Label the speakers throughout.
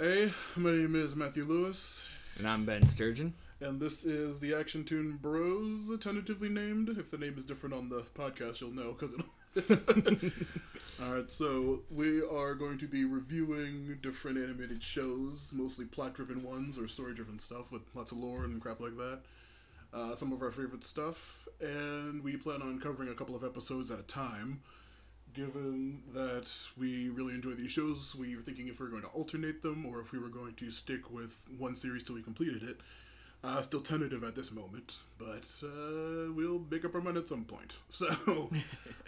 Speaker 1: Hey, my name is Matthew Lewis,
Speaker 2: And I'm Ben Sturgeon.
Speaker 1: and this is the Action Toon Bros, tentatively named. If the name is different on the podcast, you'll know, because it'll... Alright, so we are going to be reviewing different animated shows, mostly plot-driven ones or story-driven stuff with lots of lore and crap like that. Some of our favorite stuff, and we plan on covering a couple of episodes at a time. Given that we really enjoy these shows, we were thinking if we were going to alternate them or if we were going to stick with one series till we completed it. Still tentative at this moment, but we'll make up our mind at some point. So,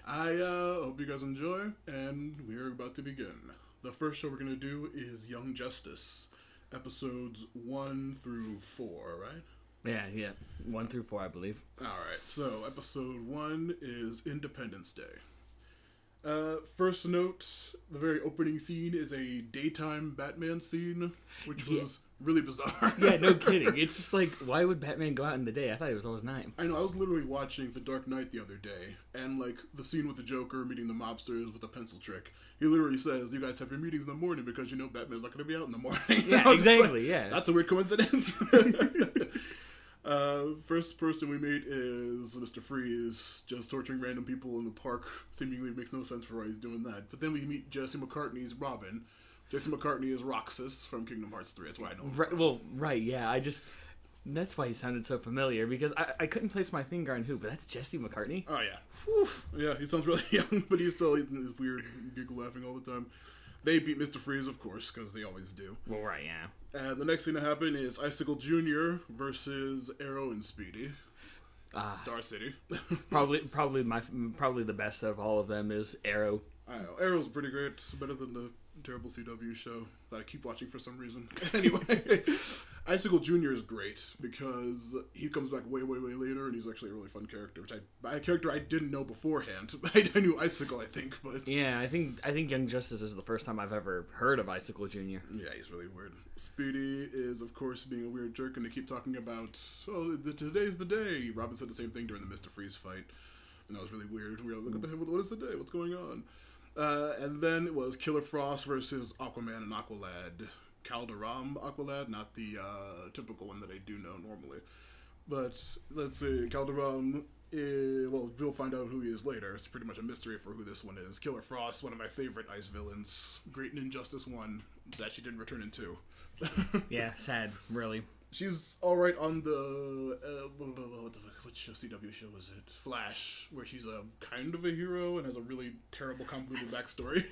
Speaker 1: I hope you guys enjoy, and we're about to begin. The first show we're going to do is Young Justice, episodes 1 through 4, right?
Speaker 2: Yeah. 1 through 4, I believe.
Speaker 1: Alright, so episode 1 is Independence Day. First note, the very opening scene is a daytime Batman scene, which was really bizarre.
Speaker 2: Yeah, no kidding. It's just like, why would Batman go out in the day? I thought it was always night.
Speaker 1: I know, I was literally watching The Dark Knight the other day, and like, the scene with the Joker meeting the mobsters with a pencil trick. He literally says, you guys have your meetings in the morning because you know Batman's not going to be out in the morning.
Speaker 2: Yeah, exactly, yeah.
Speaker 1: That's a weird coincidence. First person we meet is Mr. Freeze, just torturing random people in the park. Seemingly makes no sense for why he's doing that. But then we meet Jesse McCartney's Robin. Jesse McCartney is Roxas from Kingdom Hearts 3. That's why I know him.
Speaker 2: Right, yeah. That's why he sounded so familiar, because I couldn't place my finger on who, but that's Jesse McCartney?
Speaker 1: Oh, yeah.
Speaker 2: Whew.
Speaker 1: Yeah, he sounds really young, but he's still this weird giggle laughing all the time. They beat Mr. Freeze, of course, because they always do.
Speaker 2: Well, right, yeah.
Speaker 1: And the next thing to happen is Icicle Jr. versus Arrow and Speedy. Star City.
Speaker 2: Probably the best of all of them is Arrow.
Speaker 1: I know. Arrow's pretty great. Better than the terrible CW show that I keep watching for some reason. Anyway, Icicle Jr. is great because he comes back way later, and he's actually a really fun character. A character I didn't know beforehand. I knew Icicle, I think, but
Speaker 2: yeah, I think Young Justice is the first time I've ever heard of Icicle Jr.
Speaker 1: Yeah, he's really weird. Speedy is, of course, being a weird jerk, and they keep talking about, oh, today's the day. Robin said the same thing during the Mr. Freeze fight, and that was really weird. We were like, what is the day? What's going on? And then it was Killer Frost versus Aquaman and Aqualad. Calderam Aqualad, not the typical one that I do know normally. But let's see, Calderam, well, we'll find out who he is later. It's pretty much a mystery for who this one is. Killer Frost, one of my favorite ice villains. Great in Injustice 1. Sad she didn't return in 2.
Speaker 2: Yeah, sad, really.
Speaker 1: She's alright on the, which CW show is it? Flash, where she's a kind of a hero and has a really terrible, convoluted backstory.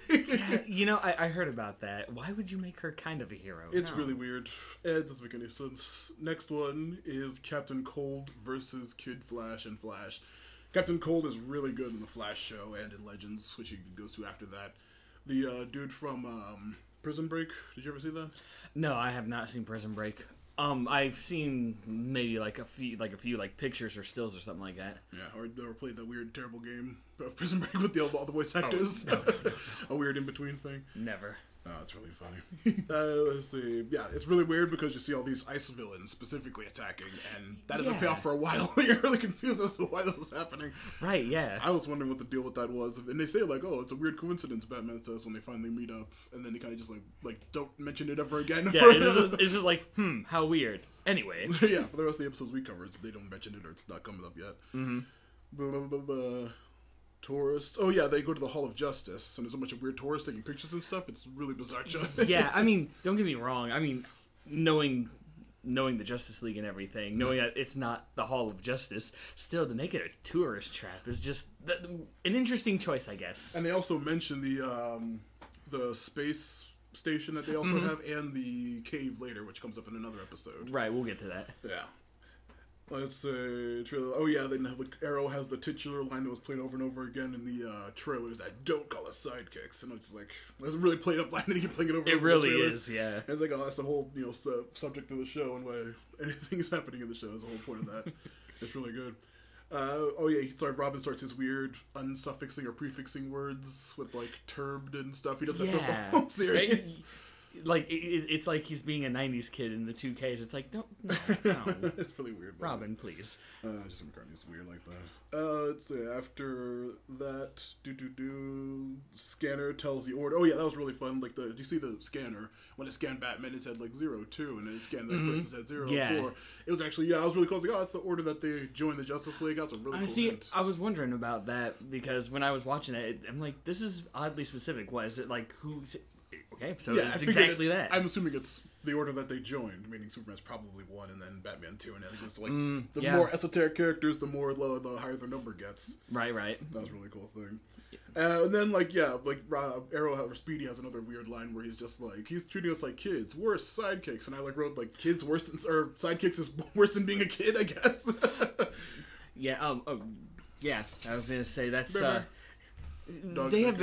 Speaker 2: Yeah, I heard about that. Why would you make her kind of a hero?
Speaker 1: It's really weird. It doesn't make any sense. Next one is Captain Cold versus Kid Flash and Flash. Captain Cold is really good in the Flash show and in Legends, which he goes to after that. The dude from Prison Break, did you ever see that?
Speaker 2: No, I have not seen Prison Break. I've seen maybe a few pictures or stills or something like that.
Speaker 1: Yeah, or played that weird, terrible game of Prison Break with all the voice actors.
Speaker 2: No.
Speaker 1: A weird in-between thing.
Speaker 2: Never.
Speaker 1: Oh, it's really funny. Let's see. Yeah, it's really weird because you see all these ice villains specifically attacking, and that doesn't pay off for a while. You're really confused as to why this is happening.
Speaker 2: Right, yeah.
Speaker 1: I was wondering what the deal with that was. And they say, like, oh, it's a weird coincidence, Batman says, when they finally meet up. And then they kind of just, like don't mention it ever again.
Speaker 2: Yeah, it's just like, how weird. Anyway.
Speaker 1: Yeah, for the rest of the episodes we covered, they don't mention it or it's not coming up yet. Tourists. Oh yeah, they go to the Hall of Justice, and there's a bunch of weird tourists taking pictures and stuff. It's really bizarre.
Speaker 2: Yeah, I mean, don't get me wrong. I mean, knowing the Justice League and everything, knowing that it's not the Hall of Justice, still to make it a tourist trap is just an interesting choice, I guess.
Speaker 1: And they also mention the space station that they also have, and the cave later, which comes up in another episode.
Speaker 2: Right, we'll get to that.
Speaker 1: Yeah. Let's say trailer. Oh yeah, then Arrow has the titular line that was played over and over again in the trailers that don't call us sidekicks, and it's like that's a really played up line. They keep playing it over.
Speaker 2: It really is, yeah.
Speaker 1: And it's like, oh, that's the whole subject of the show, and why anything is happening in the show is the whole point of that. It's really good. Oh yeah, Robin starts his weird unsuffixing or prefixing words with like turbed and stuff. He does that for the whole series.
Speaker 2: it's like he's being a '90s kid in the 2Ks. It's like no.
Speaker 1: It's really weird.
Speaker 2: Robin, please.
Speaker 1: Just McCartney's weird like that. Let's see. After that, Scanner tells the order. Oh yeah, that was really fun. Like do you see the scanner when it scanned Batman? It said like 02, and then it scanned that person said 04.
Speaker 2: Yeah.
Speaker 1: It was actually I was really close. Like, that's the order that they joined the Justice League. That's a really cool hint.
Speaker 2: I was wondering about that because when I was watching it, I'm like, this is oddly specific. What is it like? Who? Okay, so yeah, it's exactly that.
Speaker 1: I'm assuming it's the order that they joined, meaning Superman's probably 1 and then Batman 2, and then it goes like the more esoteric characters, the more low, the higher the number gets.
Speaker 2: Right.
Speaker 1: That was a really cool thing. And then Arrow or Speedy has another weird line where he's just like, he's treating us like kids, worse sidekicks, and I wrote like kids worse than, or sidekicks is worse than being a kid, I guess.
Speaker 2: Yeah. Yeah. I was gonna say that's.
Speaker 1: Dog
Speaker 2: they have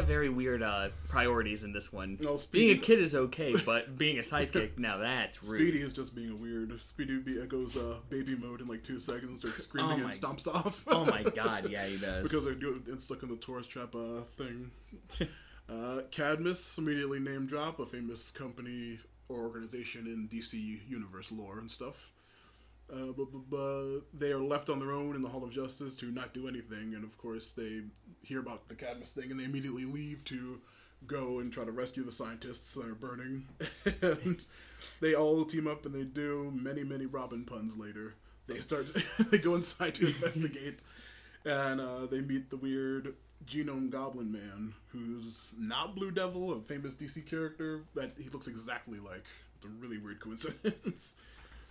Speaker 2: very weird priorities in this one.
Speaker 1: No,
Speaker 2: being a kid is okay, but being a sidekick, now that's rude.
Speaker 1: Speedy is just being a weird. Speedy goes baby mode in like 2 seconds and starts screaming and stomps off.
Speaker 2: Oh my god, yeah, he does.
Speaker 1: Because they're stuck in the tourist trap thing. Cadmus, immediately name drop, a famous company or organization in DC Universe lore and stuff. But they are left on their own in the Hall of Justice to not do anything, and of course they hear about the Cadmus thing, and they immediately leave to go and try to rescue the scientists that are burning. And they all team up, and they do many Robin puns later. They go inside to investigate, and they meet the weird Genome Goblin Man, who's not Blue Devil, a famous DC character that he looks exactly like. It's a really weird coincidence.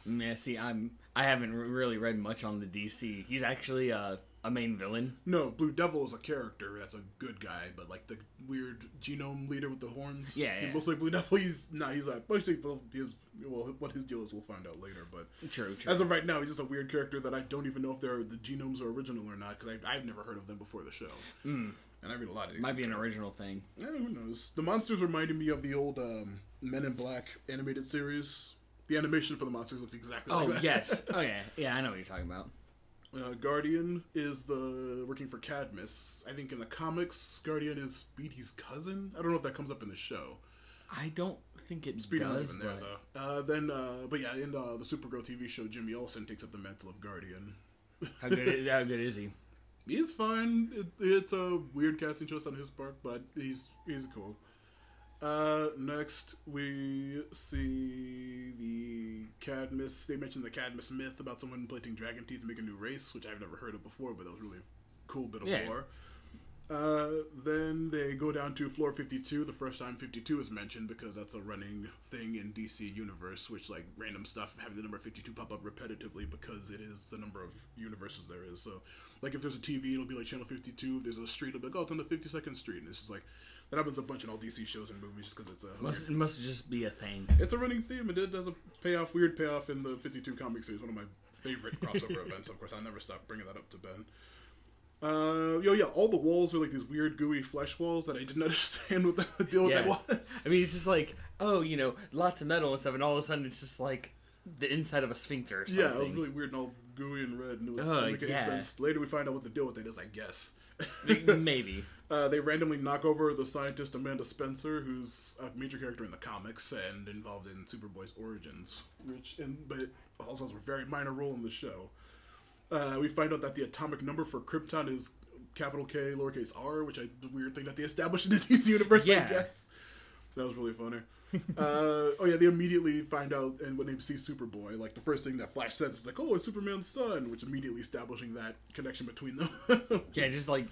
Speaker 2: Yeah, see, I haven't really read much on the DC. He's actually a main villain.
Speaker 1: No, Blue Devil is a character that's a good guy, but like the weird genome leader with the horns.
Speaker 2: Yeah,
Speaker 1: he looks like Blue Devil. He's not. He's like what his deal is, we'll find out later. But
Speaker 2: true.
Speaker 1: As of right now, he's just a weird character that I don't even know if the genomes are original or not, because I've never heard of them before the show. And I read a lot of these.
Speaker 2: Might be an original thing.
Speaker 1: Yeah, who knows? The monsters reminded me of the old Men in Black animated series. The animation for the monsters looks exactly like that.
Speaker 2: Oh, yes. Oh, yeah. Yeah, I know what you're talking about.
Speaker 1: Guardian is working for Cadmus. I think in the comics, Guardian is Speedy's cousin. I don't know if that comes up in the show.
Speaker 2: I don't think it
Speaker 1: Speedy's
Speaker 2: does.
Speaker 1: Not even there, though. But yeah, in the Supergirl TV show, Jimmy Olsen takes up the mantle of Guardian.
Speaker 2: How good is he?
Speaker 1: He's fine. It's a weird casting choice on his part, but he's cool. Next we see the Cadmus. They mentioned the Cadmus myth about someone implanting dragon teeth to make a new race, which I've never heard of before, but that was really cool bit of lore. Then they go down to floor 52. The first time 52 is mentioned because that's a running thing in DC Universe, which like random stuff having the number 52 pop up repetitively because it is the number of universes there is. So like if there's a TV, it'll be like channel 52. If there's a street, it'll be like, oh, it's on the 52nd street, and it's just like that happens a bunch in all DC shows and movies just because it's
Speaker 2: it must just be a thing.
Speaker 1: It's a running theme. It does a weird payoff in the 52 comic series. One of my favorite crossover events. Of course, I never stop bringing that up to Ben. All the walls are like these weird gooey flesh walls that I didn't understand what the deal with that was.
Speaker 2: I mean, it's just like, lots of metal and stuff, and all of a sudden it's just like the inside of a sphincter or something.
Speaker 1: Yeah, it was really weird and all gooey and red, and it didn't make any sense. Later we find out what the deal with it is, I guess.
Speaker 2: Maybe.
Speaker 1: They randomly knock over the scientist Amanda Spencer, who's a major character in the comics and involved in Superboy's origins, but also has a very minor role in the show. We find out that the atomic number for Krypton is capital K, lowercase r, which is the weird thing that they established in the DC universe, I guess. That was really funny. They immediately find out, and when they see Superboy, like the first thing that Flash says is like, oh, it's Superman's son, which immediately establishing that connection between them.
Speaker 2: Yeah, just like,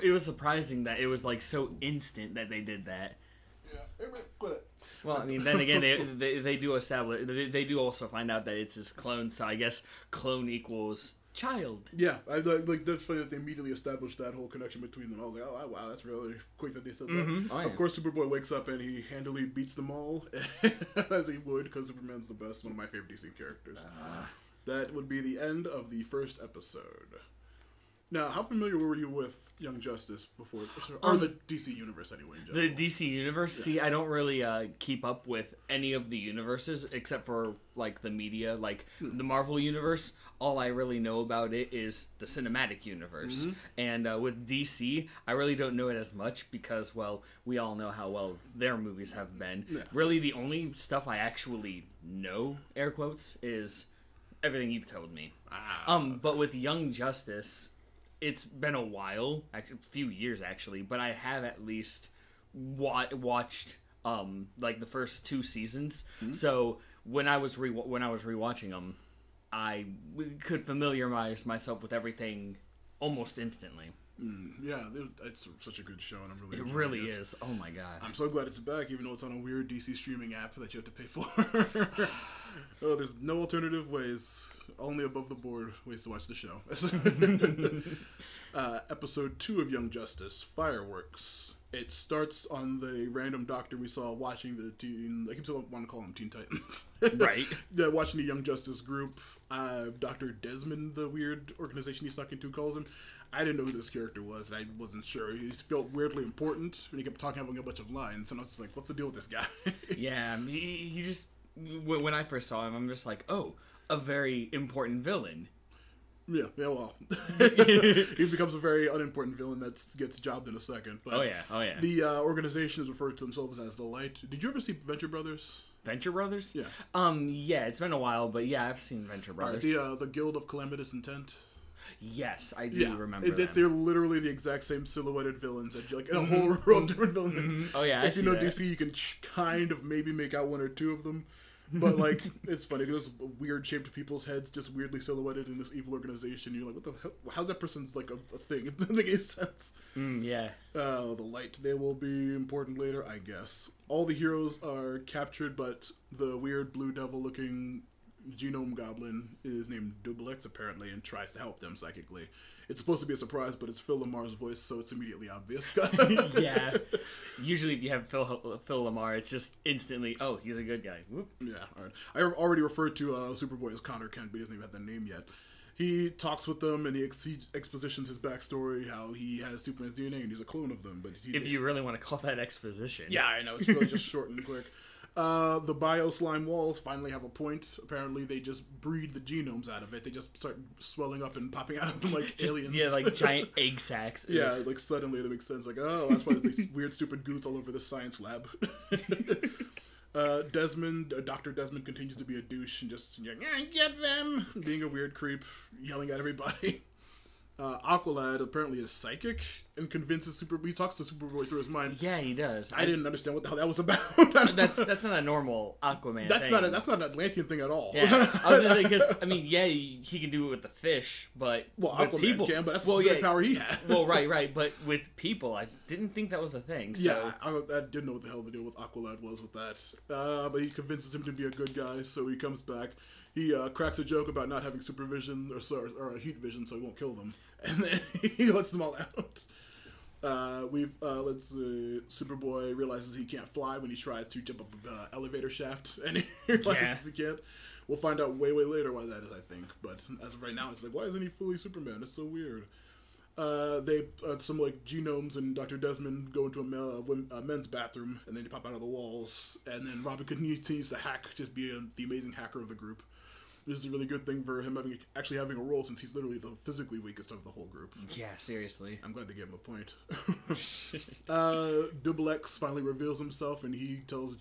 Speaker 2: it was surprising that it was like so instant that they did that.
Speaker 1: Yeah, quit it.
Speaker 2: Well, I mean, then again, they do establish, they do also find out that it's his clone, so I guess clone equals child.
Speaker 1: Yeah, I like that's funny that they immediately established that whole connection between them. I was like, oh wow, that's really quick that they said that. Oh, yeah. Of course, Superboy wakes up and he handily beats them all, as he would, because Superman's the best, one of my favorite DC characters. That would be the end of the first episode. Now, how familiar were you with Young Justice before, or the DC universe anyway? In general?
Speaker 2: The DC universe. Yeah. See, I don't really keep up with any of the universes except for like the media, like the Marvel universe. All I really know about it is the cinematic universe, and with DC, I really don't know it as much because, well, we all know how well their movies have been. Yeah. Really, the only stuff I actually know, air quotes, is everything you've told me. But with Young Justice, it's been a while, a few years actually, but I have at least watched like the first 2 seasons. So when I was rewatching them, I could familiarize myself with everything almost instantly.
Speaker 1: Yeah, it's such a good show, and I'm really
Speaker 2: enjoying it. Really is. Oh my god!
Speaker 1: I'm so glad it's back, even though it's on a weird DC streaming app that you have to pay for. Oh, there's no alternative ways, only above the board ways to watch the show. Episode 2 of Young Justice, Fireworks. It starts on the random doctor we saw watching the teen. I keep wanting to call them Teen Titans.
Speaker 2: Right.
Speaker 1: Yeah, watching the Young Justice group. Dr. Desmond, the weird organization he's talking to, calls him. I didn't know who this character was. I wasn't sure. He felt weirdly important, and he kept having a bunch of lines. And I was just like, "What's the deal with this guy?"
Speaker 2: Yeah, he just. When I first saw him, I'm just like, "Oh, a very important villain."
Speaker 1: Yeah, well, he becomes a very unimportant villain that gets jobbed in a second. But
Speaker 2: oh yeah.
Speaker 1: The organization is referred to themselves as the Light. Did you ever see Venture Brothers?
Speaker 2: Venture Brothers?
Speaker 1: Yeah.
Speaker 2: Yeah, it's been a while, but yeah, I've seen Venture Brothers.
Speaker 1: The Guild of Calamitous Intent.
Speaker 2: Yes, I do remember them.
Speaker 1: They're literally the exact same silhouetted villains, like in a whole row of different villains.
Speaker 2: Oh yeah,
Speaker 1: if you know DC, you can kind of maybe make out 1 or 2 of them. But, like, it's funny, there's weird-shaped people's heads just weirdly silhouetted in this evil organization. You're like, what the hell? How's that person's, like, a thing? It doesn't make any sense.
Speaker 2: Yeah.
Speaker 1: The Light. They will be important later, I guess. All the heroes are captured, but the weird blue devil-looking genome goblin is named Dublex, apparently, and tries to help them psychically. It's supposed to be a surprise, but it's Phil Lamar's voice, so it's immediately obvious.
Speaker 2: Yeah. Usually if you have Phil Lamar, it's just instantly, oh, he's a good guy. Whoop.
Speaker 1: Yeah, all right. I already referred to Superboy as Connor Kent, but he doesn't even have that name yet. He talks with them, and he expositions his backstory, how he has Superman's DNA, and he's a clone of them. But
Speaker 2: if you really want to call that exposition.
Speaker 1: Yeah, I know. It's really just short and quick. The bio-slime walls finally have a point. Apparently, they just breed the genomes out of it. They just start swelling up and popping out of them like aliens.
Speaker 2: Yeah, like giant egg sacs.
Speaker 1: Yeah, like suddenly that makes sense. Like, oh, that's why these weird, stupid goons all over the science lab. Dr. Desmond continues to be a douche and just, get them! Being a weird creep, yelling at everybody. Aqualad apparently is psychic and convinces he talks to Superboy through his mind.
Speaker 2: Yeah, he does.
Speaker 1: I didn't understand what the hell that was about.
Speaker 2: That's not a normal Aquaman thing.
Speaker 1: That's not an Atlantean thing at all.
Speaker 2: Yeah, I was gonna say, because I mean, yeah, he can do it with the fish, but
Speaker 1: Aquaman
Speaker 2: people
Speaker 1: can, but that's the power he has.
Speaker 2: Well, right, but with people, I didn't think that was a thing. So.
Speaker 1: Yeah, I didn't know what the hell the deal with Aqualad was with that. But he convinces him to be a good guy, so he comes back. He cracks a joke about not having supervision or heat vision, so he won't kill them, and then he lets them all out. Superboy realizes he can't fly when he tries to jump up an elevator shaft, and he realizes he can't. We'll find out way later why that is, I think. But as of right now, it's like, why isn't he fully Superman? It's so weird. Some like genomes and Dr. Desmond go into a men's bathroom, and then they pop out of the walls, and then Robin continues to hack, just be the amazing hacker of the group. This is a really good thing for him actually having a role, since he's literally the physically weakest of the whole group.
Speaker 2: Yeah, seriously.
Speaker 1: I'm glad they gave him a point. Double X finally reveals himself, and he tells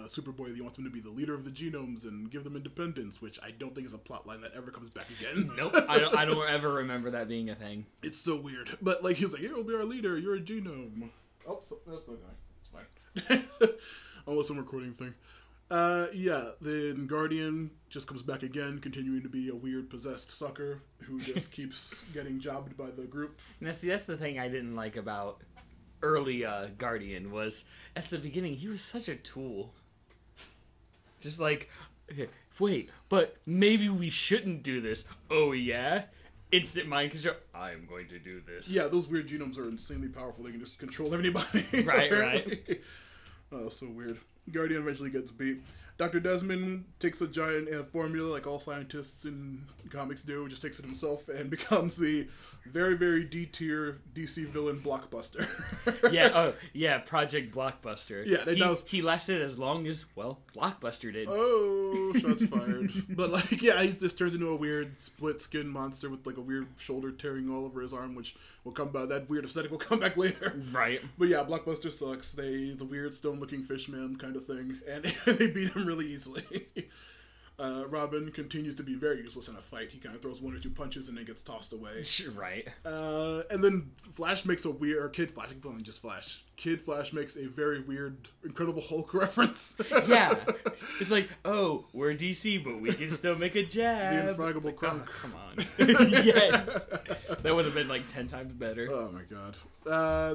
Speaker 1: Superboy that he wants him to be the leader of the genomes and give them independence, which I don't think is a plotline that ever comes back again.
Speaker 2: Nope, I don't ever remember that being a thing.
Speaker 1: It's so weird. But like, he's like, "Here, we'll be our leader. You're a genome." Oh, that's not guy. It's fine. Almost some recording thing. Then Guardian just comes back again, continuing to be a weird possessed sucker who just keeps getting jobbed by the group.
Speaker 2: And that's the thing I didn't like about early Guardian, was at the beginning he was such a tool. Just like, okay, wait, but maybe we shouldn't do this. Oh yeah? Instant mind control. I'm going to do this.
Speaker 1: Yeah, those weird genomes are insanely powerful. They can just control anybody.
Speaker 2: Right.
Speaker 1: Oh, so weird. Guardian eventually gets beat. Dr. Desmond takes a giant formula, like all scientists in comics do, just takes it himself and becomes the Very, very D-tier DC villain blockbuster.
Speaker 2: Project Blockbuster.
Speaker 1: Yeah,
Speaker 2: he lasted as long as, well, Blockbuster did.
Speaker 1: Oh, shots fired. But, like, yeah, he just turns into a weird split-skin monster with, like, a weird shoulder tearing all over his arm, which will come back. That weird aesthetic will come back later.
Speaker 2: Right.
Speaker 1: But, yeah, Blockbuster sucks. He's a weird stone-looking fishman kind of thing, and they beat him really easily. Robin continues to be very useless in a fight. He kind of throws one or two punches and then gets tossed away.
Speaker 2: Right.
Speaker 1: And then Flash makes a weird... Or Kid Flash, I'm just Flash. Kid Flash makes a very weird Incredible Hulk reference.
Speaker 2: Yeah. It's like, oh, we're DC, but we can still make a jab.
Speaker 1: The Infraggable Crunk.
Speaker 2: Oh, come on. Yes. That would have been like 10 times better.
Speaker 1: Oh my god.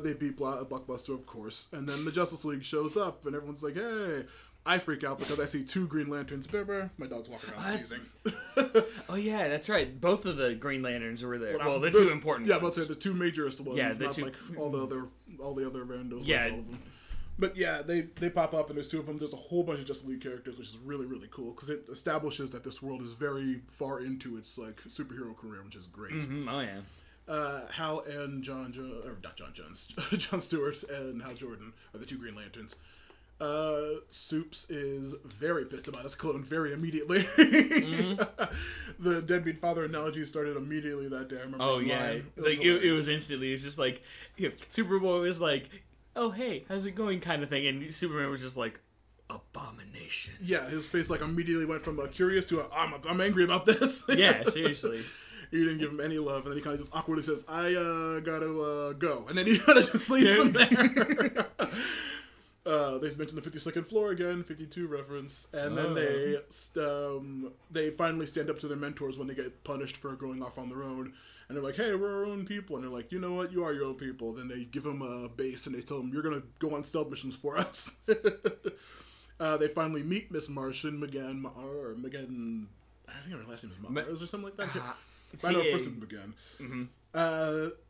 Speaker 1: They beat Blockbuster, of course. And then the Justice League shows up and everyone's like, hey... I freak out because I see 2 Green Lanterns. My dog's walking around sneezing.
Speaker 2: Oh yeah, that's right. Both of the Green Lanterns were there. Well, the 2 important ones.
Speaker 1: Yeah, but the 2 majorest ones. Yeah, not like all the other randos.
Speaker 2: Yeah.
Speaker 1: Like all of them. But yeah, they pop up and there's 2 of them. There's a whole bunch of Justice League characters, which is really, really cool because it establishes that this world is very far into its like superhero career, which is great.
Speaker 2: Mm-hmm. Oh yeah.
Speaker 1: Hal and John Stewart and Hal Jordan are the 2 Green Lanterns. Soups is very pissed about his clone very immediately. Mm-hmm. The deadbeat father analogy started immediately that day. I remember.
Speaker 2: Oh yeah, it was instantly. It's just like Superboy was like, "Oh hey, how's it going?" kind of thing, and Superman was just like, "Abomination."
Speaker 1: Yeah, his face like immediately went from curious to I'm angry about this.
Speaker 2: Yeah, seriously.
Speaker 1: He didn't give him any love, and then he kind of just awkwardly says, "I gotta go," and then he kind of just leaves him there. They've mentioned the 52nd floor again, 52 reference, and then they finally stand up to their mentors when they get punished for going off on their own, and they're like, "Hey, we're our own people," and they're like, "You know what? You are your own people." Then they give them a base, and they tell them, "You're gonna go on stealth missions for us." They finally meet Miss Martian, Megan. I think her last name is Mars or something like that. I know her first name is Megan. Mm-hmm.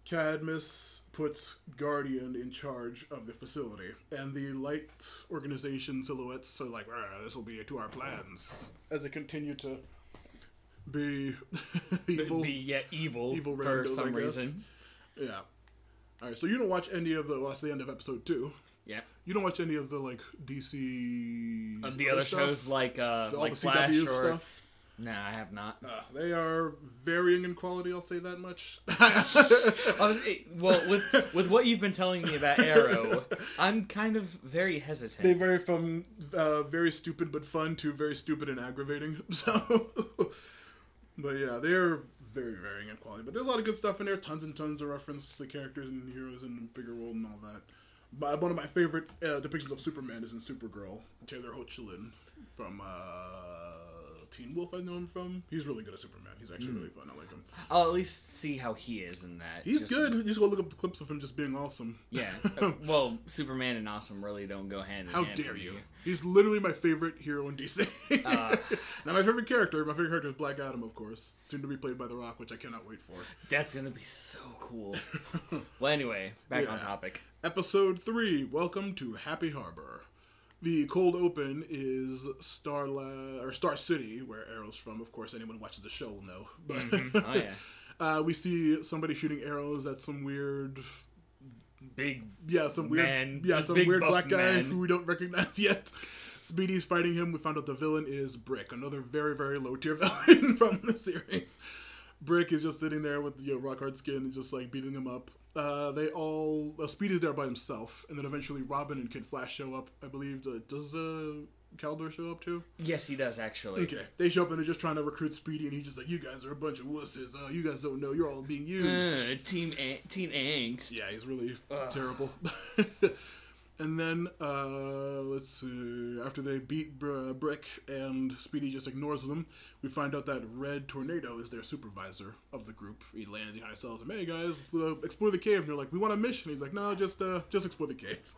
Speaker 1: Cadmus puts Guardian in charge of the facility, and the light organization silhouettes are like, "This will be to our plans," as they continue to be evil.
Speaker 2: Evil for
Speaker 1: randos,
Speaker 2: some reason.
Speaker 1: Yeah. All right. So you don't watch any of that's the end of episode 2.
Speaker 2: Yeah.
Speaker 1: You don't watch any of the DC.
Speaker 2: The other
Speaker 1: stuff?
Speaker 2: Shows like
Speaker 1: the
Speaker 2: Flash
Speaker 1: CW
Speaker 2: or
Speaker 1: stuff.
Speaker 2: No, I have not.
Speaker 1: They are varying in quality, I'll say that much.
Speaker 2: Well, with what you've been telling me about Arrow, I'm kind of very hesitant.
Speaker 1: They vary from very stupid but fun to very stupid and aggravating. So, but yeah, they're very varying in quality. But there's a lot of good stuff in there. Tons and tons of reference to characters and heroes in the bigger world and all that. But one of my favorite depictions of Superman is in Supergirl. Taylor Hoechlin from... Teen Wolf I know him from. He's really good at Superman. He's actually really fun. I like him.
Speaker 2: I'll at least see how he is in that.
Speaker 1: He's good. You just go look up the clips of him just being awesome.
Speaker 2: Yeah. Well, Superman and awesome really don't go hand in hand.
Speaker 1: How dare you? He's literally my favorite hero in DC. Now my favorite character is Black Adam, of course. Soon to be played by The Rock, which I cannot wait for.
Speaker 2: That's going to be so cool. Well, anyway, back on topic.
Speaker 1: Episode 3, Welcome to Happy Harbor. The cold open is Star City, where Arrow's from. Of course, anyone who watches the show will know. But
Speaker 2: Oh, yeah.
Speaker 1: We see somebody shooting arrows at some weird...
Speaker 2: Big
Speaker 1: weird black guy who we don't recognize yet. Speedy's fighting him. We found out the villain is Brick, another very, very low-tier villain from the series. Brick is just sitting there with rock-hard skin and just, beating him up. Speedy's there by himself, and then eventually Robin and Kid Flash show up, I believe. Does Caldor show up too?
Speaker 2: Yes, he does, actually.
Speaker 1: Okay. They show up and they're just trying to recruit Speedy, and he's just like, "You guys are a bunch of wusses. You guys don't know. You're all being used."
Speaker 2: Teen angst.
Speaker 1: Yeah, he's really terrible. And then, let's see, after they beat Brick and Speedy just ignores them, we find out that Red Tornado is their supervisor of the group. He lands, he tells them, "Hey guys, explore the cave." And they're like, "We want a mission." He's like, "No, just explore the cave."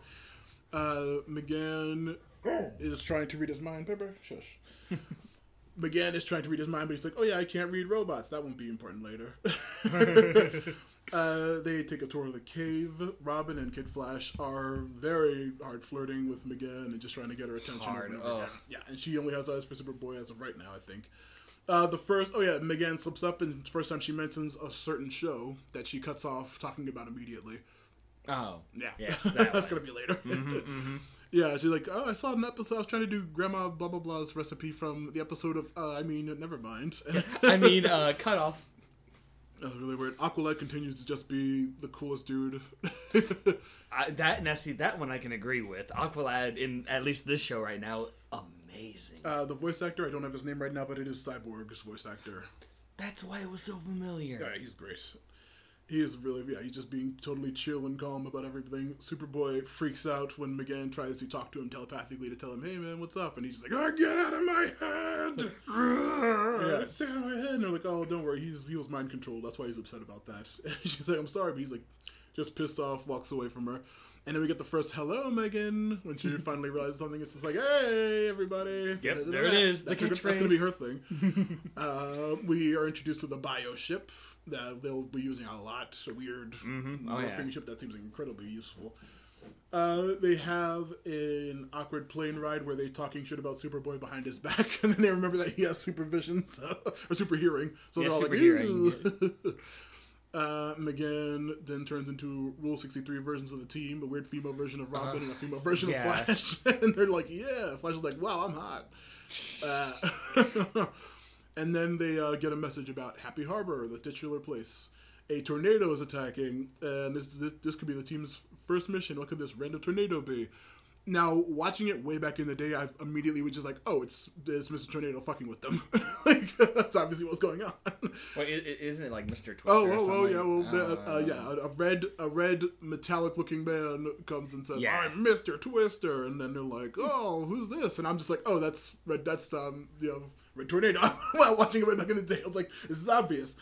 Speaker 1: McGann is trying to read his mind. Pepper, shush. McGann is trying to read his mind, but he's like, "Oh yeah, I can't read robots. That won't be important later." They take a tour of the cave. Robin and Kid Flash are very hard flirting with McGann and just trying to get her attention.
Speaker 2: Hard.
Speaker 1: Yeah, and she only has eyes for Superboy as of right now, I think. Megan slips up, and the first time she mentions a certain show that she cuts off talking about immediately.
Speaker 2: Oh.
Speaker 1: Yeah.
Speaker 2: Yes,
Speaker 1: That's going to be later. Yeah, she's like, I saw an episode, I was trying to do Grandma blah blah blah's recipe from the episode of, never mind.
Speaker 2: Cut off.
Speaker 1: That was really weird. Aqualad continues to just be the coolest dude.
Speaker 2: That one I can agree with. Aqualad, in at least this show right now, amazing.
Speaker 1: The voice actor, I don't have his name right now, but it is Cyborg's voice actor.
Speaker 2: That's why it was so familiar.
Speaker 1: Yeah, he's great. He is really, he's just being totally chill and calm about everything. Superboy freaks out when Megan tries to talk to him telepathically to tell him, hey man, what's up? And he's just like, get out of my head! Yeah, stay out of my head! And they're like, oh, don't worry, he was mind controlled. That's why he's upset about that. And she's like, I'm sorry, but he's like, just pissed off, walks away from her. And then we get the first hello, Megan, when she finally realizes something. It's just like, hey, everybody.
Speaker 2: Yep, there it is.
Speaker 1: That's going to be her thing. We are introduced to the bio ship that they'll be using a lot. A weird morphing ship that seems incredibly useful. They have an awkward plane ride where they're talking shit about Superboy behind his back, and then they remember that he has supervision, or super hearing. So they're all like, ew. Megan then turns into Rule 63 versions of the team, a weird female version of Robin and a female version of Flash. And they're like, yeah. Flash is like, wow, I'm hot. And then they get a message about Happy Harbor, the titular place. A tornado is attacking, and this could be the team's first mission. What could this random tornado be? Now, watching it way back in the day, I immediately was just like, oh, it's Mr. Tornado fucking with them. Like, that's obviously what's going on.
Speaker 2: Well, isn't it like Mr. Twister or something?
Speaker 1: A red metallic-looking man comes and says, I'm Mr. Twister. And then they're like, oh, who's this? And I'm just like, oh, that's Red Tornado. While watching it way back in the day, I was like, this is obvious.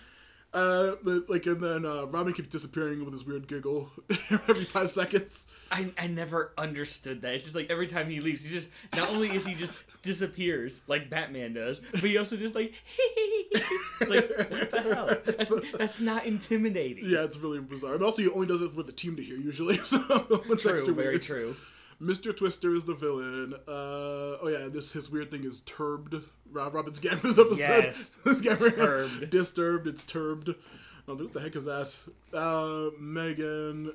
Speaker 1: And then Robin keeps disappearing with his weird giggle every 5 seconds.
Speaker 2: I never understood that. It's just like every time he leaves, he's just, not only is he just disappears like Batman does, but he also just like, like, what the hell? That's not intimidating.
Speaker 1: Yeah, it's really bizarre. And also, he only does it with the team to hear usually. So it's
Speaker 2: true,
Speaker 1: extra
Speaker 2: very
Speaker 1: weird.
Speaker 2: true.
Speaker 1: Mr. Twister is the villain. His weird thing is Turbed. Robin's Gamma this episode.
Speaker 2: Yes,
Speaker 1: it's
Speaker 2: Turbed.
Speaker 1: Disturbed, it's Turbed. Oh, what the heck is that? Megan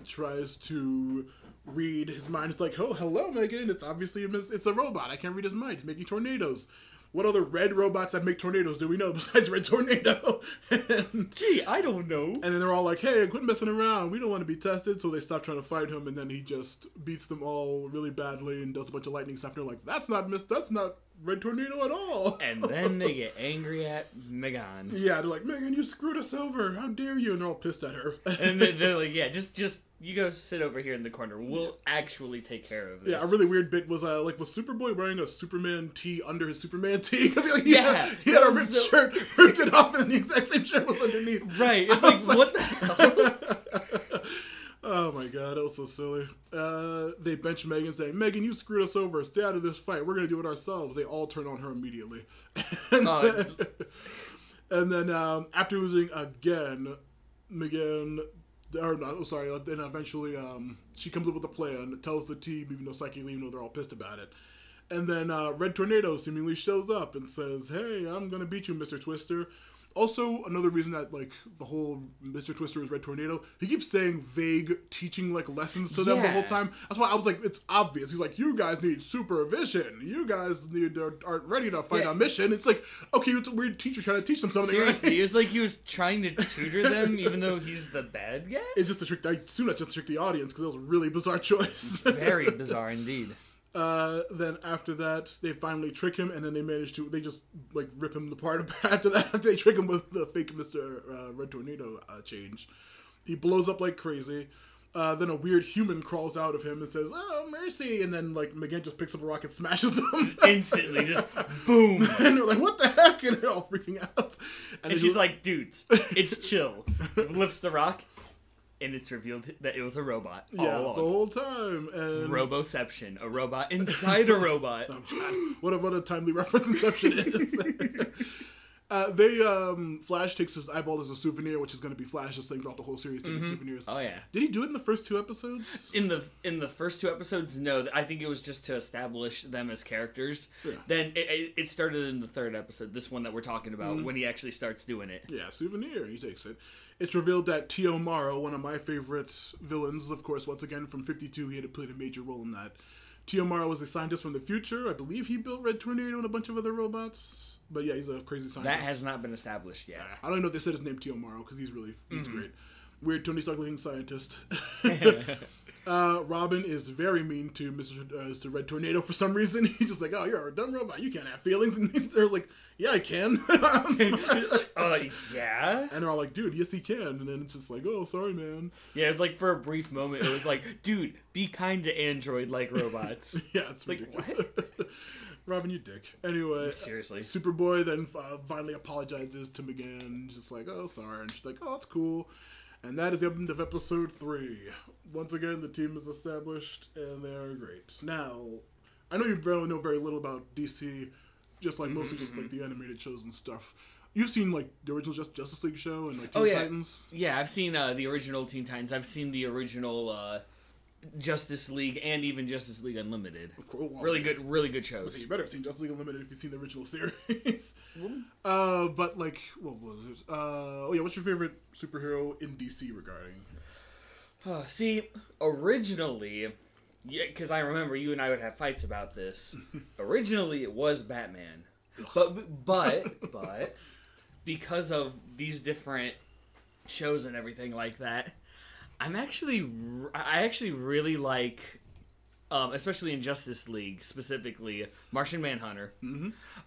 Speaker 1: tries to read his mind. It's like, oh, hello, Megan. It's obviously it's a robot. I can't read his mind. He's making tornadoes. What other red robots that make tornadoes do we know besides Red Tornado?
Speaker 2: Gee, I don't know. And
Speaker 1: then they're all like, hey, quit messing around. We don't want to be tested. So they stop trying to fight him, and then he just beats them all really badly and does a bunch of lightning stuff. And they're like, that's not Red Tornado at all.
Speaker 2: And then they get angry at Megan.
Speaker 1: Yeah, they're like, Megan, you screwed us over. How dare you? And they're all pissed at her.
Speaker 2: And they're like, yeah, just you go sit over here in the corner. We'll actually take care of this.
Speaker 1: Yeah, a really weird bit was was Superboy wearing a Superman tee under his Superman tee? Because he had a ripped shirt, ripped it off, and the exact same shirt was underneath.
Speaker 2: Right. It's like, what the hell?
Speaker 1: Oh my god, that was so silly. They bench Megan saying, Megan, you screwed us over. Stay out of this fight. We're going to do it ourselves. They all turn on her immediately. And then after losing again, Megan... then eventually she comes up with a plan, tells the team, even though they're all pissed about it. And then Red Tornado seemingly shows up and says, hey, I'm going to beat you, Mr. Twister. Also, another reason that, the whole Mr. Twister is Red Tornado, he keeps saying vague teaching, lessons to them the whole time. That's why I was like, it's obvious. He's like, you guys need supervision. You guys aren't ready to fight on mission. It's like, okay, it's a weird teacher trying to teach them something.
Speaker 2: Seriously,
Speaker 1: right?
Speaker 2: It was like he was trying to tutor them, even though he's the bad guy?
Speaker 1: It's just to trick, I assume that's just to trick the audience, because it was a really bizarre choice.
Speaker 2: Very bizarre indeed.
Speaker 1: Then after that, they finally trick him, and then they just rip him apart. After that, they trick him with the fake Mr. Red Tornado change. He blows up like crazy. Then a weird human crawls out of him and says, oh, mercy, and then Megan just picks up a rock and smashes them.
Speaker 2: Instantly, just boom.
Speaker 1: And they're like, what the heck? And they're all freaking out.
Speaker 2: And she's like, dudes, it's chill. Lifts the rock. And it's revealed that it was a robot all along.
Speaker 1: The whole time. And
Speaker 2: Roboception, a robot inside a robot.
Speaker 1: Oh, God. What a timely reference Inception is. Flash takes his eyeball as a souvenir, which is going to be Flash's thing throughout the whole series, taking souvenirs.
Speaker 2: Oh yeah.
Speaker 1: Did he do it in the first 2 episodes?
Speaker 2: In the first 2 episodes, no. I think it was just to establish them as characters.
Speaker 1: Yeah.
Speaker 2: Then it started in the 3rd episode, this one that we're talking about, when he actually starts doing it.
Speaker 1: Yeah, souvenir. He takes it. It's revealed that Tio Morrow, one of my favorite villains, of course, once again from 52, he had played a major role in that. Tio Morrow was a scientist from the future. I believe he built Red Tornado and a bunch of other robots. But yeah, he's a crazy scientist.
Speaker 2: That has not been established yet.
Speaker 1: I don't know if they said his name Tio Morrow, because he's great. Weird Tony Stark looking scientist. Robin is very mean to Mr. Red Tornado for some reason. He's just like, oh, you're a dumb robot. You can't have feelings. And they're like, yeah, I can.
Speaker 2: Yeah?
Speaker 1: And they're all like, dude, yes, he can. And then it's just like, oh, sorry, man.
Speaker 2: Yeah, it's like for a brief moment, it was like, dude, be kind to Android like robots.
Speaker 1: Yeah, it's
Speaker 2: like,
Speaker 1: ridiculous.
Speaker 2: what?
Speaker 1: Robin, you dick. Anyway.
Speaker 2: Seriously.
Speaker 1: Superboy then finally apologizes to McGann. Just like, oh, sorry. And she's like, oh, that's cool. And that is the end of episode 3. Once again, the team is established, and they're great. Now, I know you know very little about DC, just like mostly just like the animated shows and stuff. You've seen like the original Justice League show and like Teen Titans?
Speaker 2: Yeah, I've seen the original Teen Titans. I've seen the original Justice League and even Justice League Unlimited.
Speaker 1: Cool.
Speaker 2: Really good shows.
Speaker 1: You better have seen Justice League Unlimited if you've seen the original series. But like, what was it? What's your favorite superhero in DC regarding?
Speaker 2: See, originally, yeah, because I remember you and I would have fights about this. Originally, it was Batman, but because of these different shows and everything like that, I actually really like, especially in Justice League specifically, Martian Manhunter.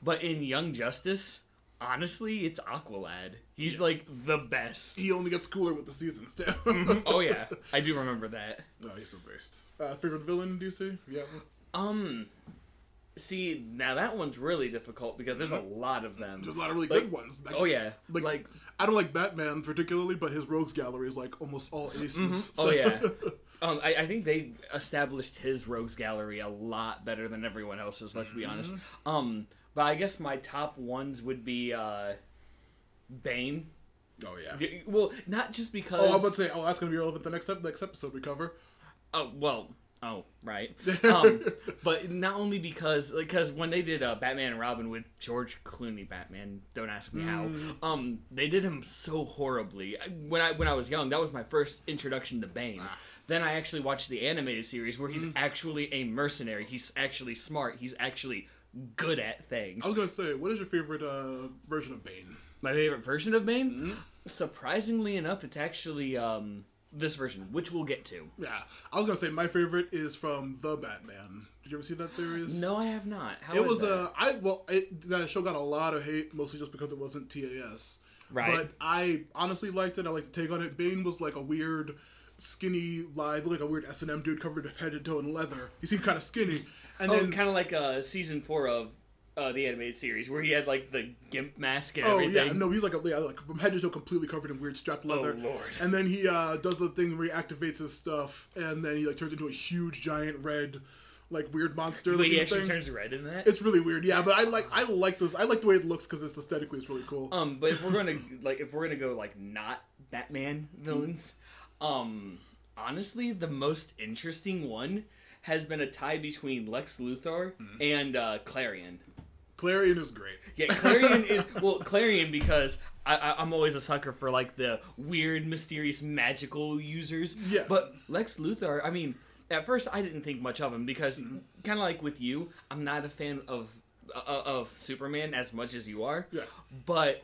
Speaker 2: But in Young Justice, honestly, it's Aqualad. He's like the best.
Speaker 1: He only gets cooler with the seasons too.
Speaker 2: Oh yeah, I do remember that.
Speaker 1: No, he's the best. Favorite villain in DC? Yeah.
Speaker 2: See, now that one's really difficult because there's a lot of them.
Speaker 1: There's a lot of really good ones.
Speaker 2: Like, oh yeah,
Speaker 1: like I don't like Batman particularly, but his rogues gallery is like almost all aces.
Speaker 2: So. Oh yeah. I think they established his rogues gallery a lot better than everyone else's. Let's be honest. But I guess my top ones would be Bane.
Speaker 1: Oh yeah.
Speaker 2: Well, not just because.
Speaker 1: Oh, I was about to say. Oh, that's gonna be relevant the next episode we cover.
Speaker 2: Oh well. Oh right. But not only because when they did Batman and Robin with George Clooney Batman, don't ask me how. They did him so horribly. When I was young, that was my first introduction to Bane. Then I actually watched the animated series where he's actually a mercenary. He's actually smart. He's actually good at things.
Speaker 1: I was gonna say, what is your favorite version of Bane?
Speaker 2: My favorite version of Bane? Surprisingly enough, it's actually this version, which we'll get to.
Speaker 1: Yeah, I was gonna say my favorite is from The Batman. Did you ever see that series?
Speaker 2: No, I have not. How
Speaker 1: it was
Speaker 2: that?
Speaker 1: That show got a lot of hate, mostly just because it wasn't TAS.
Speaker 2: Right.
Speaker 1: But I honestly liked it. I liked the take on it. Bane was like a weird, skinny, like a weird S&M dude covered head to toe in leather. He seemed kind of skinny. And then
Speaker 2: kind of like season 4 of the animated series where he had like the gimp mask and everything.
Speaker 1: Oh yeah, no, he's like from head to toe completely covered in weird strapped leather.
Speaker 2: Oh lord!
Speaker 1: And then he does the thing where he activates his stuff, and then he like turns into a huge giant red, like weird monster.
Speaker 2: Wait, he actually turns red in that?
Speaker 1: It's really weird, yeah. But I like this. I like the way it looks because it's aesthetically it's really cool.
Speaker 2: But if we're gonna go like not Batman villains, honestly, the most interesting one has been a tie between Lex Luthor and Clarion.
Speaker 1: Clarion is great.
Speaker 2: Yeah, Clarion is... Well, Clarion because I'm always a sucker for, like, the weird, mysterious, magical users.
Speaker 1: Yeah.
Speaker 2: But Lex Luthor, I mean, at first I didn't think much of him because, kind of like with you, I'm not a fan of Superman as much as you are.
Speaker 1: Yeah. But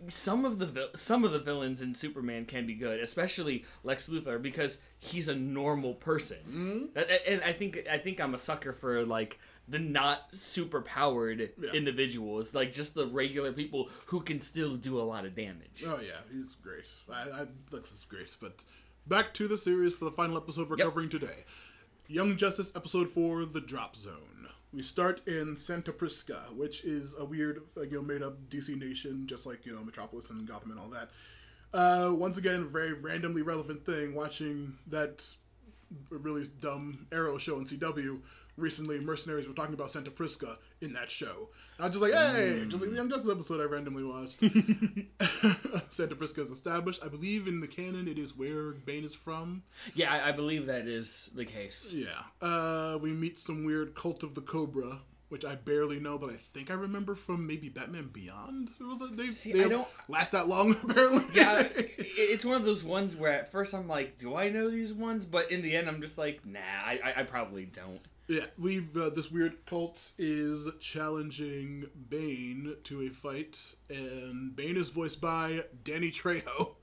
Speaker 2: some of the villains in Superman can be good, especially Lex Luthor because he's a normal person. And I think I'm a sucker for, like, the not super powered individuals, like just the regular people who can still do a lot of damage.
Speaker 1: Oh yeah, he's great. Lex is great. But back to the series for the final episode we're covering today. Young Justice episode 4, The Drop Zone. We start in Santa Prisca, which is a weird, made up DC nation, just like Metropolis and Gotham and all that. Once again, very randomly relevant thing. Watching that really dumb Arrow show in CW recently mercenaries were talking about Santa Prisca in that show. And I was just like, hey, just like the Young Justice episode I randomly watched. Santa Prisca is established. I believe in the canon it is where Bane is from.
Speaker 2: Yeah, I believe that is the case.
Speaker 1: Yeah. We meet some weird cult of the Cobra, which I barely know, but I think I remember from maybe Batman Beyond. They don't last that long, apparently.
Speaker 2: Yeah, it's one of those ones where at first I'm like, do I know these ones? But in the end, I'm just like, nah, I probably don't.
Speaker 1: Yeah, this weird cult is challenging Bane to a fight, and Bane is voiced by Danny Trejo.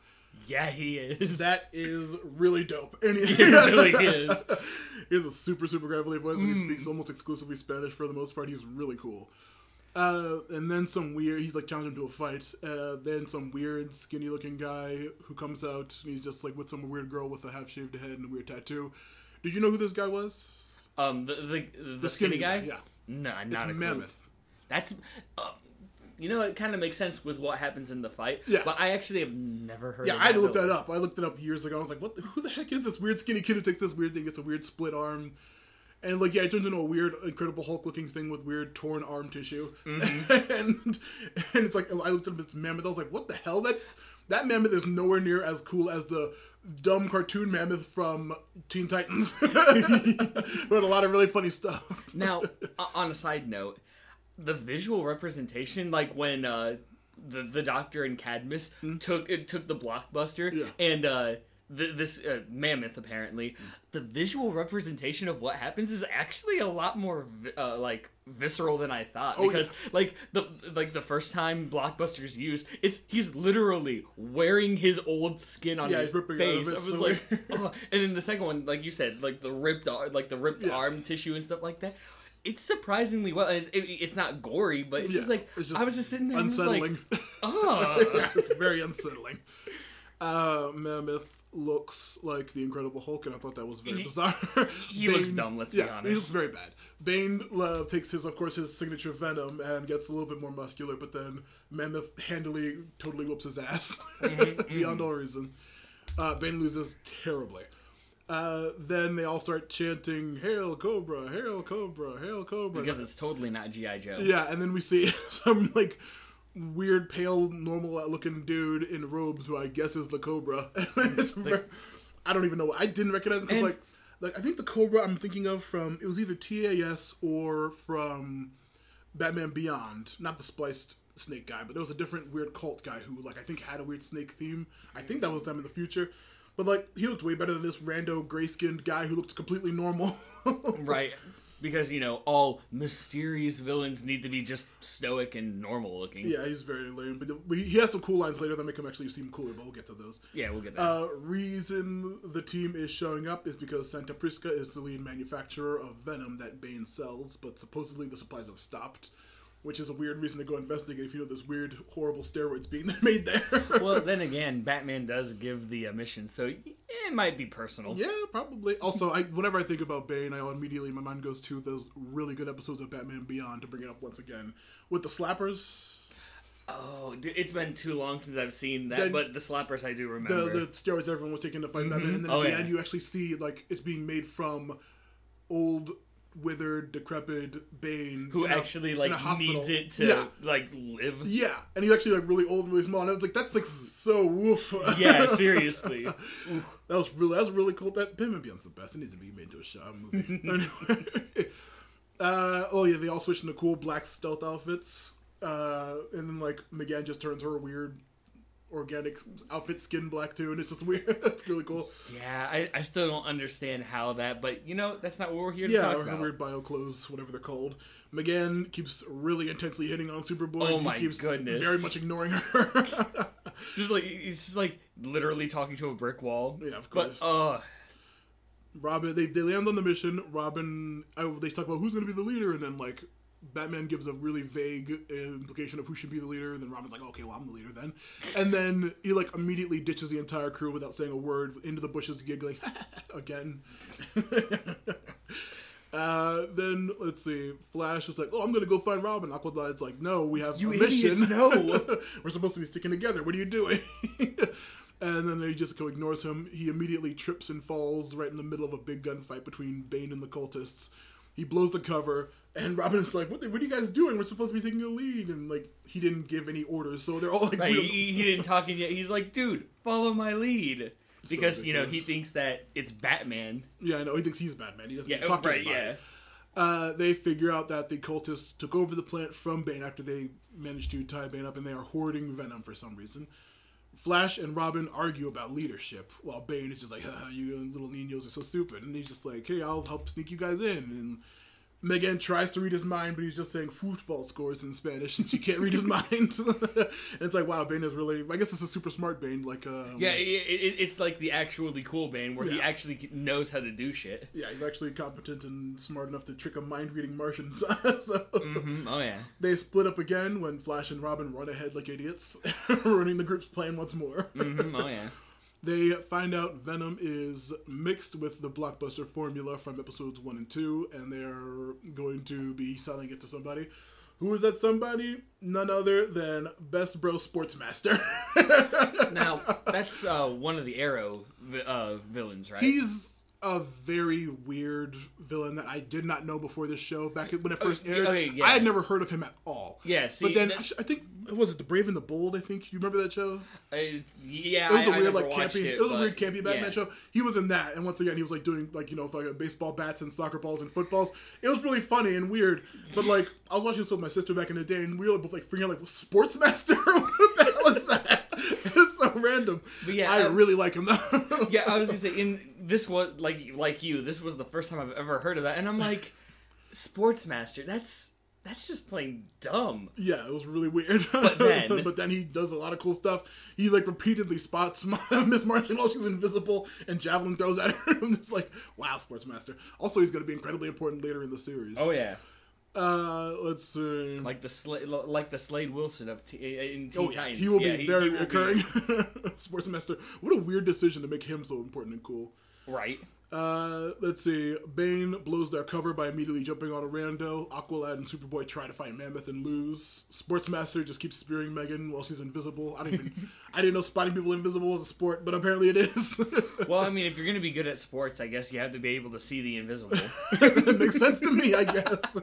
Speaker 2: Yeah, he is.
Speaker 1: That is really dope. And
Speaker 2: it really is.
Speaker 1: He has a super, super gravelly voice, and he speaks almost exclusively Spanish for the most part. He's really cool. And then he's like challenging him to a fight. Then some weird, skinny-looking guy who comes out, and he's just like with some weird girl with a half-shaved head and a weird tattoo. Did you know who this guy was?
Speaker 2: The skinny guy?
Speaker 1: Yeah.
Speaker 2: No, not
Speaker 1: it's
Speaker 2: a clue.
Speaker 1: Mammoth.
Speaker 2: That's, it kind of makes sense with what happens in the fight.
Speaker 1: Yeah.
Speaker 2: But I actually have never heard of
Speaker 1: I had to look that up. I looked it up years ago. I was like, who the heck is this weird skinny kid who takes this weird thing, gets a weird split arm? And it turns into a weird Incredible Hulk looking thing with weird torn arm tissue. Mm-hmm. and it's like, I looked up its Mammoth. I was like, what the hell? That Mammoth is nowhere near as cool as the dumb cartoon Mammoth from Teen Titans. But a lot of really funny stuff.
Speaker 2: Now, on a side note, the visual representation, like when the Doctor and Cadmus took the blockbuster and this Mammoth, apparently, the visual representation of what happens is actually a lot more visceral than I thought. Because the first time Blockbuster's used, he's literally wearing his old skin on his face. I was like, oh. And then the second one, like you said, like the ripped arm tissue and stuff like that. It's surprisingly well. It's not gory, but it's just I was just sitting there
Speaker 1: unsettling.
Speaker 2: And just like, oh,
Speaker 1: it's very unsettling. Mammoth looks like the Incredible Hulk, and I thought that was very bizarre.
Speaker 2: He looks dumb. Let's be honest.
Speaker 1: He looks very bad. Bane takes his signature venom and gets a little bit more muscular, but then Mammoth handily totally whoops his ass beyond all reason. Bane loses terribly. Then they all start chanting, "Hail Cobra! Hail Cobra! Hail Cobra!"
Speaker 2: Because it's totally not G.I. Joe.
Speaker 1: Yeah, and then we see some weird, pale, normal-looking dude in robes who I guess is the Cobra. I don't even know. I didn't recognize him because, I think the Cobra I'm thinking of it was either TAS or from Batman Beyond, not the spliced snake guy, but there was a different weird cult guy who, I think had a weird snake theme. I think that was them in the future. But, he looked way better than this rando gray-skinned guy who looked completely normal.
Speaker 2: Right. Because, all mysterious villains need to be just stoic and normal looking.
Speaker 1: Yeah, he's very lame. But he has some cool lines later that make him actually seem cooler, but we'll get to those.
Speaker 2: Yeah, we'll get there.
Speaker 1: Reason the team is showing up is because Santa Prisca is the lead manufacturer of venom that Bane sells, but supposedly the supplies have stopped. Which is a weird reason to go investigate if you know there's weird, horrible steroids being made there.
Speaker 2: Well, then again, Batman does give the mission, so it might be personal.
Speaker 1: Yeah, probably. Also, whenever I think about Bane, my mind goes to those really good episodes of Batman Beyond, to bring it up once again, with the slappers.
Speaker 2: Oh, it's been too long since I've seen that, but the slappers I do remember.
Speaker 1: The steroids everyone was taking to fight Batman, and then at the end you actually see, it's being made from old, withered, decrepit Bane
Speaker 2: who actually needs it to live.
Speaker 1: Yeah, and he's actually really old and really small, and I was like, that's so woof.
Speaker 2: Yeah, seriously.
Speaker 1: That was really cool. That Batman Beyond's the best. It needs to be made into a movie. They all switched into cool black stealth outfits, and then McGann just turns her weird organic outfit skin black too, and it's just weird. It's really cool.
Speaker 2: Yeah, I still don't understand how that, but that's not what we're here to talk about.
Speaker 1: Yeah, weird bio clothes, whatever they're called. McGann keeps really intensely hitting on Superboy.
Speaker 2: Oh my goodness.
Speaker 1: Very much ignoring her.
Speaker 2: He's just literally talking to a brick wall.
Speaker 1: Yeah, of course.
Speaker 2: But
Speaker 1: Robin, they land on the mission. Robin, they talk about who's going to be the leader, and then Batman gives a really vague implication of who should be the leader, and then Robin's like, okay, well, I'm the leader then. And then he immediately ditches the entire crew without saying a word, into the bushes giggling again. Then let's see, Flash is like, oh, I'm gonna go find Robin. Aqualine's like, no, we have a mission.
Speaker 2: Idiots, no.
Speaker 1: We're supposed to be sticking together. What are you doing? And then he just ignores him. He immediately trips and falls right in the middle of a big gunfight between Bane and the cultists. He blows the cover, and Robin's like, what are you guys doing? We're supposed to be taking a lead. And, like, he didn't give any orders, so they're all like...
Speaker 2: Right, he didn't talk in yet. He's like, dude, follow my lead. Because,
Speaker 1: So
Speaker 2: you know, he thinks that it's Batman.
Speaker 1: Yeah, I know. He thinks he's Batman. He doesn't talk to anybody. They figure out that the cultists took over the plant from Bane after they managed to tie Bane up, and they are hoarding venom for some reason. Flash and Robin argue about leadership, while Bane is just like, haha, you little niños are so stupid. And he's just like, hey, I'll help sneak you guys in. And Megan tries to read his mind, but he's just saying football scores in Spanish, and she can't read his mind. And it's like, wow, Bane is really... I guess it's a super smart Bane. Like,
Speaker 2: it's like the actually cool Bane, where he actually knows how to do shit.
Speaker 1: Yeah, he's actually competent and smart enough to trick a mind-reading Martian. So
Speaker 2: Oh, yeah.
Speaker 1: They split up again when Flash and Robin run ahead like idiots, ruining the group's plan once more.
Speaker 2: Oh, yeah.
Speaker 1: They find out Venom is mixed with the blockbuster formula from episodes 1 and 2, and they're going to be selling it to somebody. Who is that somebody? None other than Best Bro Sportsmaster.
Speaker 2: Now, that's one of the Arrow villains, right?
Speaker 1: He's a very weird villain that I did not know before this show. Back when it first aired, I had never heard of him at all.
Speaker 2: Yeah, see,
Speaker 1: but then actually, I think was it The Brave and the Bold? I think you remember that show.
Speaker 2: Yeah,
Speaker 1: it was a weird
Speaker 2: campy.
Speaker 1: It was a weird campy Batman show. He was in that, and once again, he was like doing like baseball bats and soccer balls and footballs. It was really funny and weird. But like I was watching this with my sister back in the day, and we were both like freaking out, like Sportsmaster. What the hell is that? It's so random. But yeah, I really like him though.
Speaker 2: Yeah, I was gonna say this was like you. This was the first time I've ever heard of that, and I'm like, Sportsmaster. That's just plain dumb.
Speaker 1: Yeah, it was really weird.
Speaker 2: But
Speaker 1: then he does a lot of cool stuff. He like repeatedly spots Miss Martian while she's invisible and javelin throws at her. I'm just like, wow, Sportsmaster. Also, he's going to be incredibly important later in the series.
Speaker 2: Oh yeah.
Speaker 1: Let's see.
Speaker 2: Like the Slade Wilson of in Teen Titans.
Speaker 1: He will be very recurring. Sportsmaster. What a weird decision to make him so important and cool.
Speaker 2: Right.
Speaker 1: Let's see. Bane blows their cover by immediately jumping on a rando. Aqualad and Superboy try to fight Mammoth and lose. Sportsmaster just keeps spearing Megan while she's invisible. I didn't know spotting people invisible was a sport, but apparently it is.
Speaker 2: Well, I mean, if you're gonna be good at sports, I guess you have to be able to see the invisible.
Speaker 1: It makes sense to me, I guess.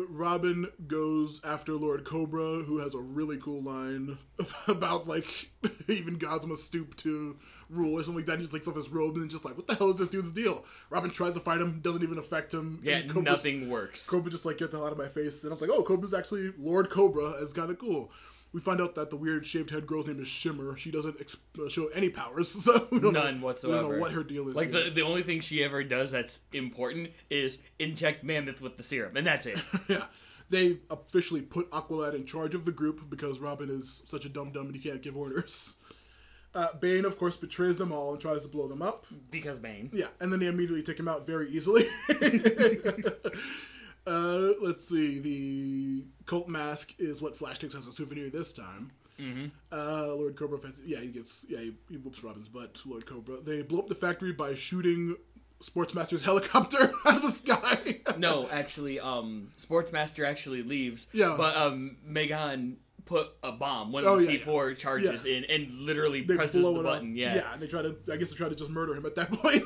Speaker 1: Robin goes after Lord Cobra, who has a really cool line about like even gods must stoop to rule or something like that. He just takes off his robe and just like, what the hell is this dude's deal? Robin tries to fight him, doesn't even affect him.
Speaker 2: Yeah, nothing works.
Speaker 1: Cobra just like, get the hell out of my face. And I was like, oh, Cobra's actually Lord Cobra. It's kind of cool. We find out that the weird shaved head girl's name is Shimmer. She doesn't show any powers, so we don't
Speaker 2: None whatsoever.
Speaker 1: We don't know what her deal is.
Speaker 2: Like the only thing she ever does that's important is inject Mammoth with the serum, and that's it.
Speaker 1: Yeah. They officially put Aqualad in charge of the group because Robin is such a dum-dum and he can't give orders. Bane, of course, betrays them all and tries to blow them up.
Speaker 2: Because Bane.
Speaker 1: Yeah, and then they immediately take him out very easily. Let's see. The cult mask is what Flash takes as a souvenir this time.
Speaker 2: Mm-hmm.
Speaker 1: Lord Cobra, he whoops Robin's butt, Lord Cobra. They blow up the factory by shooting Sportsmaster's helicopter out of the sky.
Speaker 2: No, actually, Sportsmaster actually leaves.
Speaker 1: Yeah.
Speaker 2: But Megan put a bomb, one of the C4 charges in, and literally presses the button. Yeah.
Speaker 1: Yeah, and they try to just murder him at that point.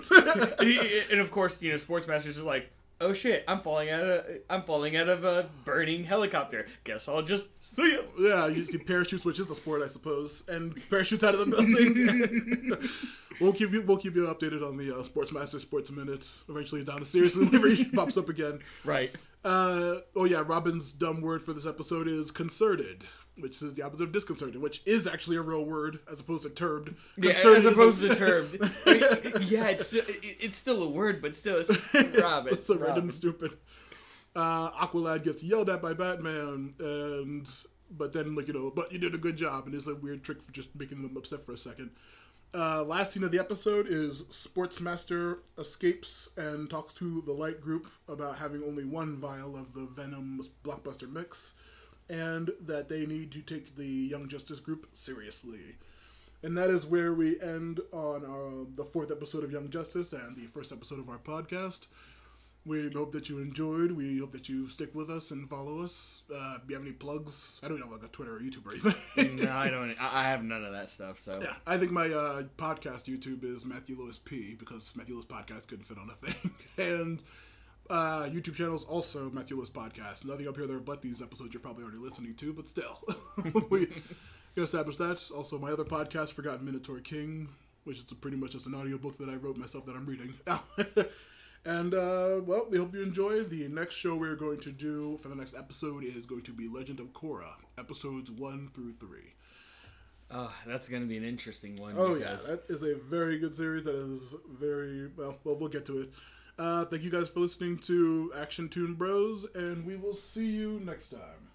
Speaker 2: and of course, Sportsmaster's just like, oh shit, I'm falling out of a burning helicopter. Guess I'll just see him.
Speaker 1: Yeah, you parachutes, which is a sport, I suppose, and parachutes out of the building. We'll keep you updated on the Sportsmaster Sports Minute eventually down the series whenever he pops up again.
Speaker 2: Right.
Speaker 1: Robin's dumb word for this episode is concerted, which is the opposite of disconcerted, which is actually a real word as opposed to termed.
Speaker 2: Yeah, as opposed to termed. I mean, yeah, it's still a word, but still, it's just Robin.
Speaker 1: It's so random and stupid. Aqualad gets yelled at by Batman, but then but you did a good job, and it's a weird trick for just making them upset for a second. Last scene of the episode is Sportsmaster escapes and talks to the Light Group about having only one vial of the Venom blockbuster mix, and that they need to take the Young Justice group seriously. And that is where we end on the 4th episode of Young Justice and the first episode of our podcast. We hope that you enjoyed. We hope that you stick with us and follow us. Do you have any plugs? I don't know, like a Twitter or YouTube or anything.
Speaker 2: No, I don't. I have none of that stuff. So
Speaker 1: yeah, I think my podcast YouTube is Matthew Lewis P because Matthew Lewis Podcast couldn't fit on a thing. And YouTube channel is also Matthew Lewis Podcast. Nothing up here there but these episodes you're probably already listening to, but still. We can establish that. Also, my other podcast, Forgotten Minotaur King, which is pretty much just an audiobook that I wrote myself that I'm reading. And, well, we hope you enjoy. The next show we're going to do for the next episode is going to be Legend of Korra, episodes 1 through 3.
Speaker 2: Oh, that's going to be an interesting one.
Speaker 1: Oh, because... yeah, that is a very good series. That is very, well, we'll get to it. Thank you guys for listening to Action Toon Bros, and we will see you next time.